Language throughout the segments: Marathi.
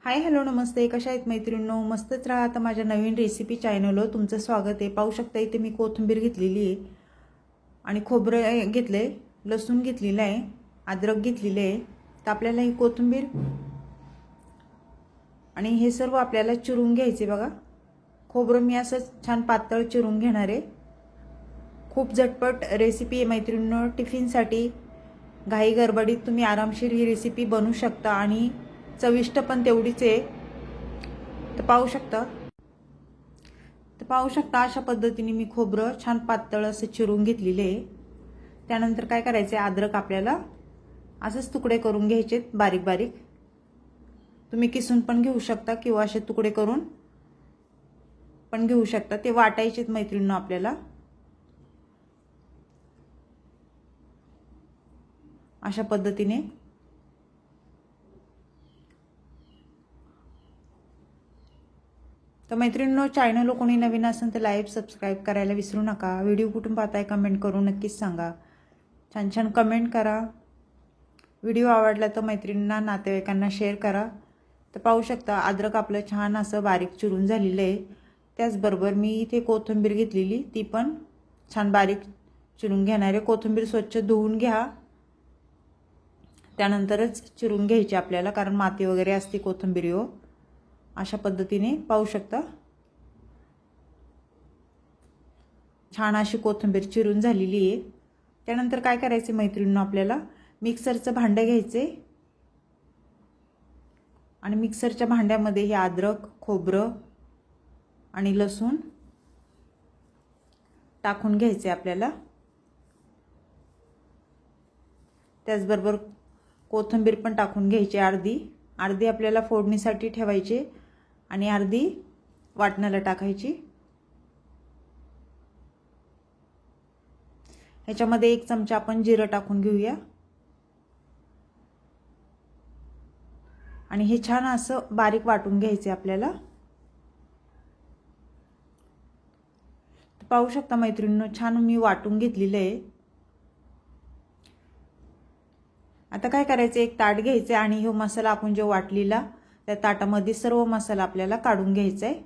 हाय हॅलो नमस्ते, कशा आहेत मैत्रिणींनो? मस्तच राहा. आता माझ्या नवीन रेसिपी चॅनलवर तुमचं स्वागत आहे. पाहू शकता इथे मी कोथिंबीर घेतलेली आहे आणि खोबरं घेतलं आहे, लसूण घेतलेलं आहे, अद्रक घेतलेलं आहे. तर आपल्याला ही कोथिंबीर आणि हे सर्व आपल्याला चिरून घ्यायचे बघा. खोबरं मी असं छान पातळ चिरून घेणार आहे. खूप झटपट रेसिपी आहे मैत्रिणींनो. टिफिनसाठी घाई गडबडीत तुम्ही आरामशीर ही रेसिपी बनवू शकता आणि चविष्ट पण तेवढीच आहे. तर पाहू शकता अशा पद्धतीने मी खोबरं छान पातळ असं चिरून घेतलेले आहे. त्यानंतर काय करायचं आहे, अद्रक आपल्याला असेच तुकडे करून घ्यायचे बारीक बारीक. तुम्ही किसून पण घेऊ शकता किंवा असे तुकडे करून पण घेऊ शकता. ते वाटायचेत मैत्रिणींनो आपल्याला अशा पद्धतीने. तर मैत्रिणींनो, चॅनल कोणी नवीन असेल तर लाईक सबस्क्राईब करायला विसरू नका. व्हिडिओ कुठून पाहताय कमेंट करून नक्कीच सांगा. छान छान कमेंट करा. व्हिडिओ आवडला तर मैत्रिणींना नातेवाईकांना शेअर करा. तर पाहू शकता अद्रक आपलं छान असं बारीक चिरून झालेलं आहे. त्याचबरोबर मी इथे कोथिंबीर घेतलेली, ती पण छान बारीक चिरून घेणार आहे. कोथिंबीर स्वच्छ धुवून घ्या, त्यानंतरच चिरून घ्यायची आपल्याला, कारण माती वगैरे असते कोथिंबीरीवर. अशा पद्धतीने पाहू शकता छान अशी कोथिंबीर चिरून झालेली आहे. त्यानंतर काय करायचे मैत्रिणींनो, आपल्याला मिक्सरचं भांडं घ्यायचे आणि मिक्सरच्या भांड्यामध्ये हे अद्रक, खोबरं आणि लसूण टाकून घ्यायचे आपल्याला. त्याचबरोबर कोथिंबीर पण टाकून घ्यायची. अर्धी आपल्याला फोडणीसाठी ठेवायची आणि अर्धी वाटणाला टाकायची. ह्याच्यामध्ये 1 चमचा आपण जिरं टाकून घेऊया आणि हे छान असं बारीक वाटून घ्यायचे आपल्याला. पाहू शकता मैत्रिणींनो, छान मी वाटून घेतलेलं आहे. आता काय करायचं, एक ताट घ्यायचं आणि हा मसाला आपण जो वाटलेला त्या ताटामध्ये सर्व मसाला आपल्याला काढून घ्यायचा आहे.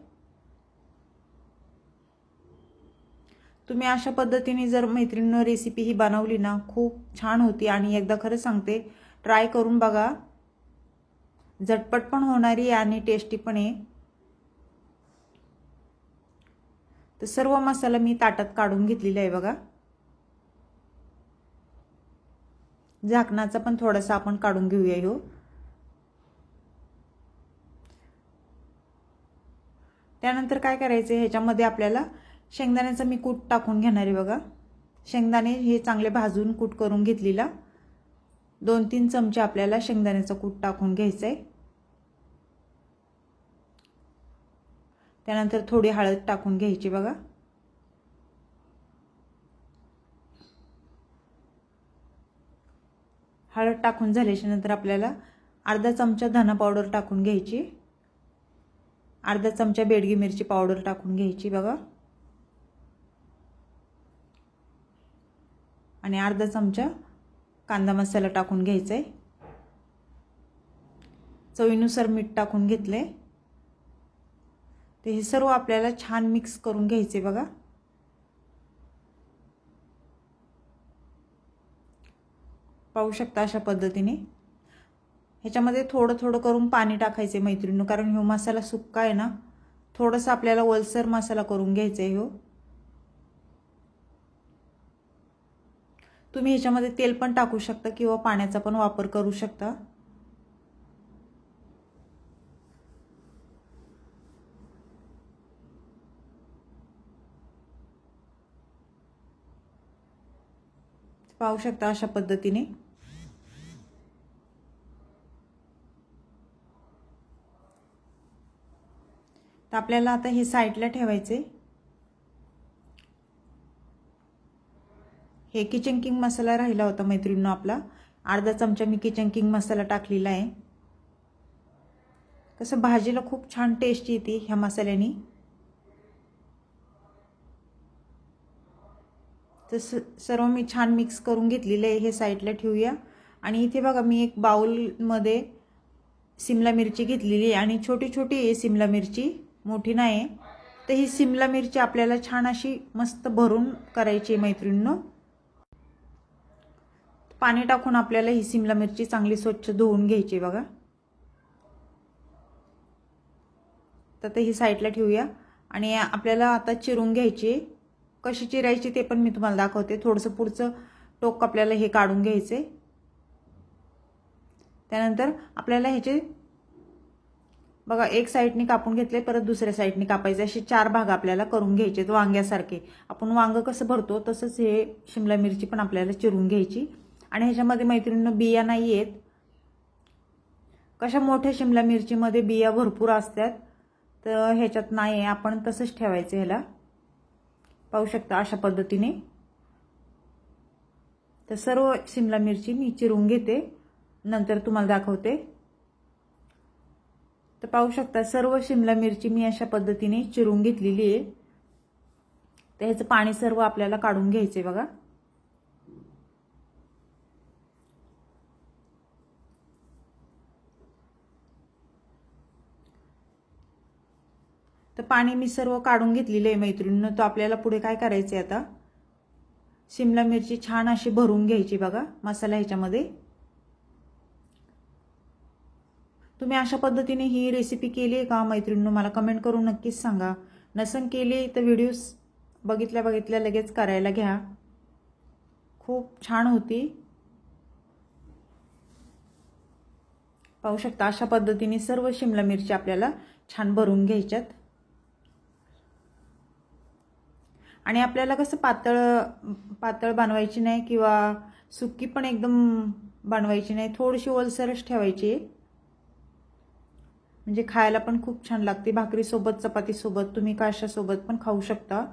तुम्ही अशा पद्धतीने जर मैत्रिणींनो रेसिपी ही बनवली ना, खूप छान होती आणि एकदा खरं सांगते ट्राय करून बघा. झटपट पण होणारी आणि टेस्टी पण आहे. तर सर्व मसाला मी ताटात काढून घेतलेला आहे बघा. झाकणाचा पण थोडासा आपण काढून घेऊया ह्यो. त्यानंतर काय करायचं, ह्याच्यामध्ये आपल्याला शेंगदाण्याचा मी कूट टाकून घेणार आहे बघा. शेंगदाणे हे चांगले भाजून कूट करून घेतलेला. 2-3 चमचे आपल्याला शेंगदाण्याचा कूट टाकून घ्यायचा आहे. त्यानंतर थोडी हळद टाकून घ्यायची बघा. हळद टाकून झाल्याच्या नंतर आपल्याला अर्धा चमचा धना पावडर टाकून घ्यायची. अर्धा चमचा बेडगी मिरची पावडर टाकून घ्यायची बघा आणि अर्धा चमचा कांदा मसाला टाकून घ्यायचा आहे. चवीनुसार मीठ टाकून घेतले. ते हे सर्व आपल्याला छान मिक्स करून घ्यायचे बघा. पाहू शकता अशा पद्धतीने. ह्याच्यामध्ये थोडं थोडं करून पाणी टाकायचे मैत्रिणींनो, कारण ह्यो मसाला सुक्का आहे ना, थोडंसं आपल्याला ओलसर मसाला करून घ्यायचा आहे ह्यो. तुम्ही ह्याच्यामध्ये तेल पण टाकू शकता किंवा पाण्याचा पण वापर करू शकता. पाहू शकता अशा पद्धतीने. तर आपल्याला आता हे साईडला ठेवायचे. हे किचन किंग मसाला राहिला होता मैत्रिणींनो आपला. अर्धा चमचा मी किचन किंग मसाला टाकलेला आहे. कसं भाजीला खूप छान टेस्ट येते ह्या मसाल्याने. तर सर्व मी छान मिक्स करून घेतलेले आहे. हे साईडला ठेवूया आणि इथे बघा मी एक बाउलमध्ये शिमला मिरची घेतलेली आणि छोटी छोटी आहे शिमला मिरची, मोठी नाही. तर ही शिमला मिरची आपल्याला छान अशी मस्त भरून करायची मैत्रिणींनो. पाणी टाकून आपल्याला ही शिमला मिरची चांगली स्वच्छ धुवून घ्यायची बघा. तर ही साईडला ठेवूया आणि आपल्याला आता चिरून घ्यायची. कशी चिरायची ते पण मी तुम्हाला दाखवते. थोडंसं पुढचं टोक आपल्याला हे काढून घ्यायचे. त्यानंतर आपल्याला ह्याचे बघा एक साईडने कापून घेतले, परत दुसऱ्या साईडने कापायचे. असे 4 भाग आपल्याला करून घ्यायचे वांग्यासारखे. आपण वांग कसं भरतो तसंच हे शिमला मिरची पण आपल्याला चिरून घ्यायची. आणि ह्याच्यामध्ये मैत्रिणींनो बिया नाही आहेत. कशा मोठ्या शिमला मिरचीमध्ये बिया भरपूर असतात, तर ह्याच्यात नाही आहे. आपण तसंच ठेवायचं. ह्याला पाहू शकता अशा पद्धतीने. तर सर्व शिमला मिरची मी चिरून घेते, नंतर तुम्हाला दाखवते. तर पाहू शकता सर्व शिमला मिरची मी अशा पद्धतीने चिरून घेतलेली आहे. तर ह्याचं पाणी सर्व आपल्याला काढून घ्यायचे बघा. तर पाणी मी सर्व काढून घेतलेलं आहे मैत्रिणींनो. तर आपल्याला पुढे काय करायचे, आता शिमला मिरची छान अशी भरून घ्यायची बघा मसाला ह्याच्यामध्ये. तुम्ही अशा पद्धतीने ही रेसिपी केली आहे का मैत्रिणींनो? मला कमेंट करून नक्कीच सांगा. नसन केली तर व्हिडिओज बघितल्या बघितल्या लगेच करायला घ्या. खूप छान होती. पाहू शकता अशा पद्धतीने सर्व शिमला मिरची आपल्याला छान भरून घ्यायच्यात. आणि आपल्याला कसं पातळ बनवायची नाही किंवा सुकी पण एकदम बनवायची नाही, थोडीशी ओलसरच ठेवायची, म्हणजे खायला पण खूप छान लागते. भाकरीसोबत, चपातीसोबत, तुम्ही कशासोबत पण खाऊ शकता.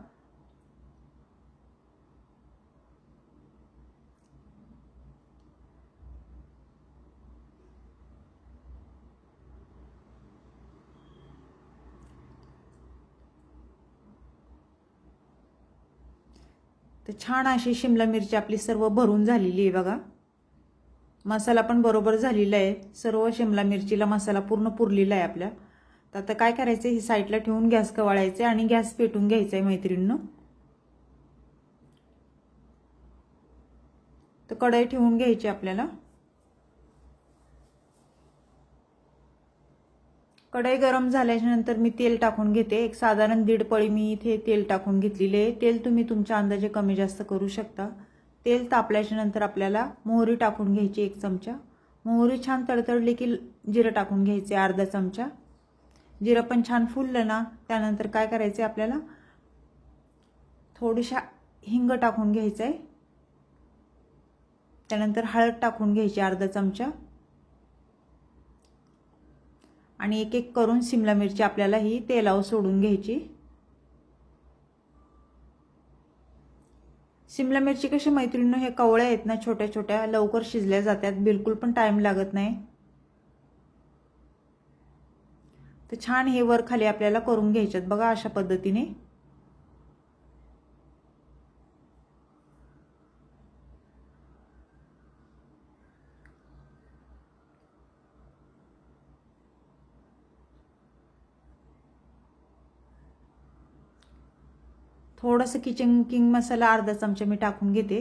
तर छान अशी शिमला मिरची आपली सर्व भरून झालेली आहे बघा. मसाला पण बरोबर झालेला आहे. सर्व शिमला मिरचीला मसाला पूर्ण पुरलेला आहे आपल्या. तर आता काय करायचं, ही साईडला ठेवून गॅस कवाळायचे आणि गॅस पेटून घ्यायचा आहे मैत्रिणींनो. तर कढई ठेवून घ्यायची आपल्याला. कढई गरम झाल्यानंतर मी तेल टाकून घेते. एक साधारण 1.5 पळी मी इथे तेल टाकून घेतलेले आहे. तेल तुम्ही तुमच्या अंदाजे कमी जास्त करू शकता. तेल तापल्याच्या नंतर आपल्याला मोहरी टाकून घ्यायची 1 चमचा. मोहरी छान तडतडली की जिरं टाकून घ्यायचे अर्धा चमचा. जिरं पण छान फुललं ना, त्यानंतर काय करायचं, आपल्याला थोडीशा हिंग टाकून घ्यायचं आहे. त्यानंतर हळद टाकून घ्यायची अर्धा चमचा. आणि एक एक करून शिमला मिरची आपल्याला ही तेलावर सोडून घ्यायची. शिमला मिरची कशी मैत्रिणींनो, हे कवळ्या आहेत ना छोट्या छोट्या, लवकर शिजल्या जातात, बिलकुल पण टाइम लागत नाही. तर छान हे वर खाली आपल्याला करून घ्यायच्यात बघा अशा पद्धतीने. थोडंसं किचन किंग मसाला अर्धा चमचा मी टाकून घेते.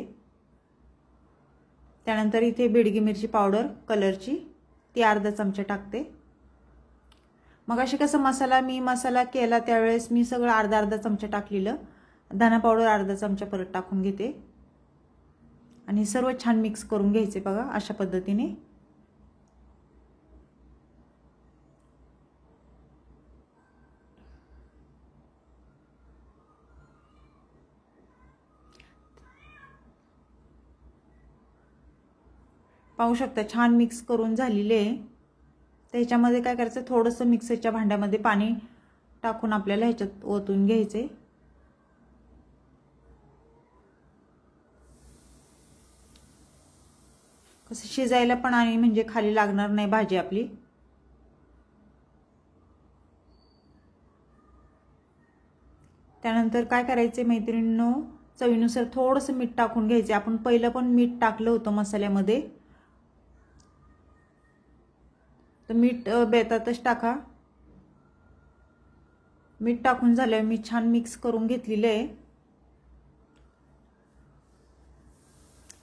त्यानंतर इथे बेडगी मिरची पावडर कलरची ती अर्धा चमचा टाकते. मग अशी कसं मसाला केला त्यावेळेस मी सगळं अर्धा चमचा टाकलेलं. धना पावडर अर्धा चमचा परत टाकून घेते आणि सर्व छान मिक्स करून घ्यायचे बघा अशा पद्धतीने. पाहू शकता छान मिक्स करून झालेले आहे. त्याच्यामध्ये काय करायचं, थोडंसं मिक्सरच्या भांड्यामध्ये पाणी टाकून आपल्याला ह्याच्यात ओतून घ्यायचे. कसं शिजायला पण आणि म्हणजे खाली लागणार नाही भाजी आपली. त्यानंतर काय करायचे मैत्रिणींनो, चवीनुसार थोडंसं मीठ टाकून घ्यायचे. आपण पहिलं पण मीठ टाकलं होतं मसाल्यामध्ये. तर मीठ बेतातच टाका. मीठ टाकून झाल्यावर मी छान मिक्स करून घेतलेलं आहे.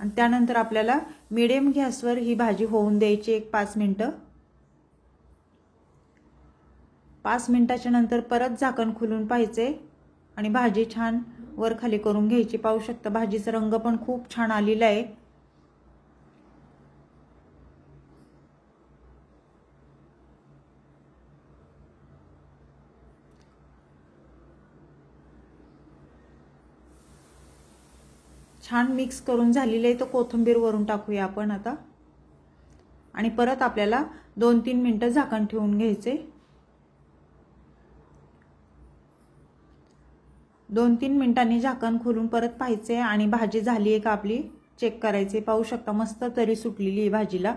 आणि त्यानंतर आपल्याला मीडियम गॅसवर ही भाजी होऊन द्यायची 5 मिनिटं. 5 मिनिटाच्या नंतर परत झाकण खोलून पाहायचे आणि भाजी छान वर खाली करून घ्यायची. पाहू शकता भाजीचा रंग पण खूप छान आलेला आहे. छान मिक्स करून झालेलं आहे. तर कोथिंबीर वरून टाकूया आपण आता आणि परत आपल्याला 2-3 मिनिटं झाकण ठेवून घ्यायचे. 2-3 मिनिटांनी झाकण खोलून परत पाहायचे आणि भाजी झाली आहे का आपली चेक करायचे. पाहू शकता मस्त तरी सुटलेली आहे भाजीला.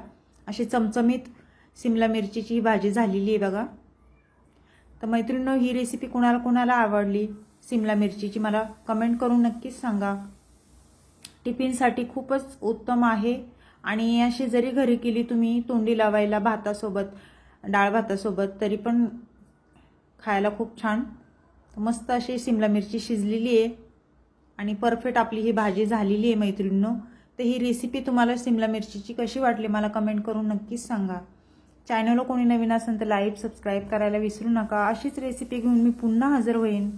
अशी चमचमीत शिमला मिरचीची ही भाजी झालेली आहे बघा. तर मैत्रिणींनो, ही रेसिपी कोणाला आवडली शिमला मिरचीची मला कमेंट करून नक्कीच सांगा. टिफिनसाठी खूपच उत्तम आहे आणि अशी जरी घरी केली तुम्ही तोंडी लावायला भातासोबत, डाळ भातासोबत, तरी पण खायला खूप छान. मस्त अशी शिमला मिरची शिजलेली आहे आणि परफेक्ट आपली ही भाजी झालेली आहे मैत्रिणींनो. तर ही रेसिपी तुम्हाला शिमला मिरचीची कशी वाटली मला कमेंट करून नक्कीच सांगा. चॅनलला कोणी नवीन असेल तर लाईक सबस्क्राईब करायला विसरू नका. अशीच रेसिपी घेऊन मी पुन्हा हजर होईन.